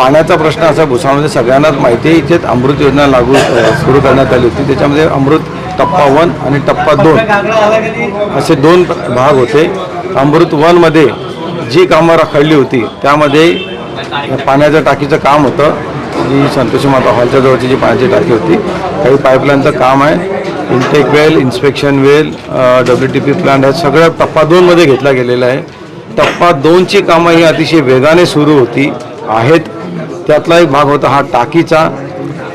पाण्याचा प्रश्न असा भुसावळमध्ये सगळ्यांनाच माहिती आहे. इथे अमृत योजना लागू सुरू करण्यात आली होती. त्याच्यामध्ये अमृत टप्पा 1 आणि टप्पा 2 असे 2 भाग होते. अमृत 1 मध्ये जी कामं रखडली होती त्यामध्ये पाण्याच्या टाकीचं काम होतं. जी संतोषी माता हॉलच्या जवळची जी पाण्याची टाकी होती, काही पाईपलाईनचं काम आहे, इंटेक वेल, इन्स्पेक्शन वेल, WTP प्लांट, हे सगळं टप्पा 2 मध्ये घेतला गेलेला आहे. टप्पा 2ची कामं ही अतिशय वेगाने सुरू होती आहेत. त्यातला एक भाग होता हा टाकीचा.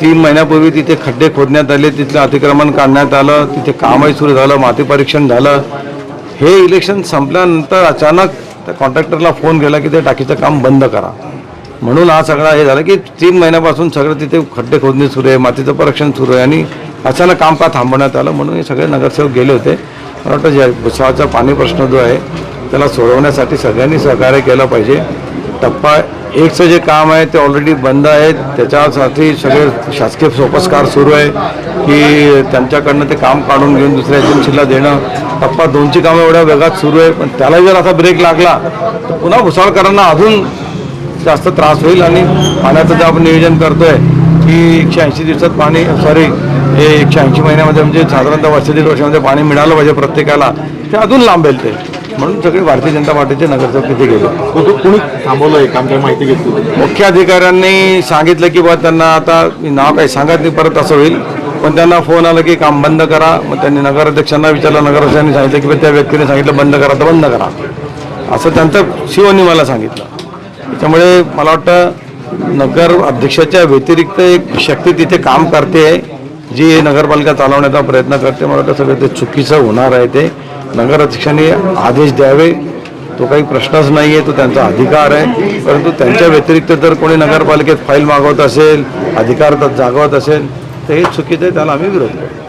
3 महिन्यापूर्वी तिथे खड्डे खोदण्यात आले, तिथलं अतिक्रमण काढण्यात आलं, तिथे कामही सुरू झालं, माती परीक्षण झालं. हे इलेक्शन संपल्यानंतर अचानक त्या कॉन्ट्रॅक्टरला फोन केला की ते टाकीचं काम बंद करा. म्हणून हा सगळा हे झालं की 3 महिन्यापासून सगळं तिथे खड्डे खोदणे सुरू आहे, मातीचं परीक्षण सुरू आहे आणि अचानक काम का थांबवण्यात आलं. म्हणून हे सगळे नगरसेवक गेले होते. मला वाटतं जे भुसावळचा पाणी प्रश्न जो आहे त्याला सोडवण्यासाठी सगळ्यांनी सहकार्य केलं पाहिजे. टप्पा 1चं जे काम आहे ते ऑलरेडी बंद आहे. त्याच्यासाठी सगळे शासकीय सोपस्कार सुरू आहे की त्यांच्याकडनं ते काम काढून घेऊन दुसऱ्या एजन्सीला देणं. टप्पा 2ची कामं एवढ्या वेगात सुरू आहे, पण त्याला जर आता ब्रेक लागला तर पुन्हा भुसावळकरांना अजून जास्त त्रास होईल. आणि पाण्याचं जे आपण नियोजन करतोय की 180 दिवसात पाणी हे 180 महिन्यामध्ये म्हणजे साधारणतः वर्ष 1.5 वर्षामध्ये पाणी मिळालं पाहिजे प्रत्येकाला, ते अजून लांबेल ते. म्हणून सगळे भारतीय जनता पार्टीचे नगरसेवक तिथे गेले. कुणी थांबवलं आहे काम, काही माहिती घेतली? मुख्य अधिकाऱ्यांनी सांगितलं की बा त्यांना आता नाव काही सांगत नाही, परत असं होईल, पण त्यांना फोन आला की काम बंद करा. मग त्यांनी नगराध्यक्षांना विचारलं, नगराध्यक्षांनी सांगितलं की त्या व्यक्तीने सांगितलं बंद करा तर बंद करा, असं त्यांचं शिवनी मला सांगितलं. त्याच्यामुळे मला वाटतं नगर अध्यक्षाच्या व्यतिरिक्त एक शक्ती तिथे काम करते आहे, जी नगरपालिका चालवण्याचा प्रयत्न करते. मला वाटतं सगळं ते चुकीचं होणार आहे. ते नगराध्यक्षांनी आदेश द्यावे, तो काही प्रश्नच नाही आहे, तो त्यांचा अधिकार आहे. परंतु त्यांच्या व्यतिरिक्त जर कोणी नगरपालिकेत फाईल मागवत असेल, अधिकार जागवत असेल तर हे चुकीचं आहे, त्याला आम्ही विरोध करू.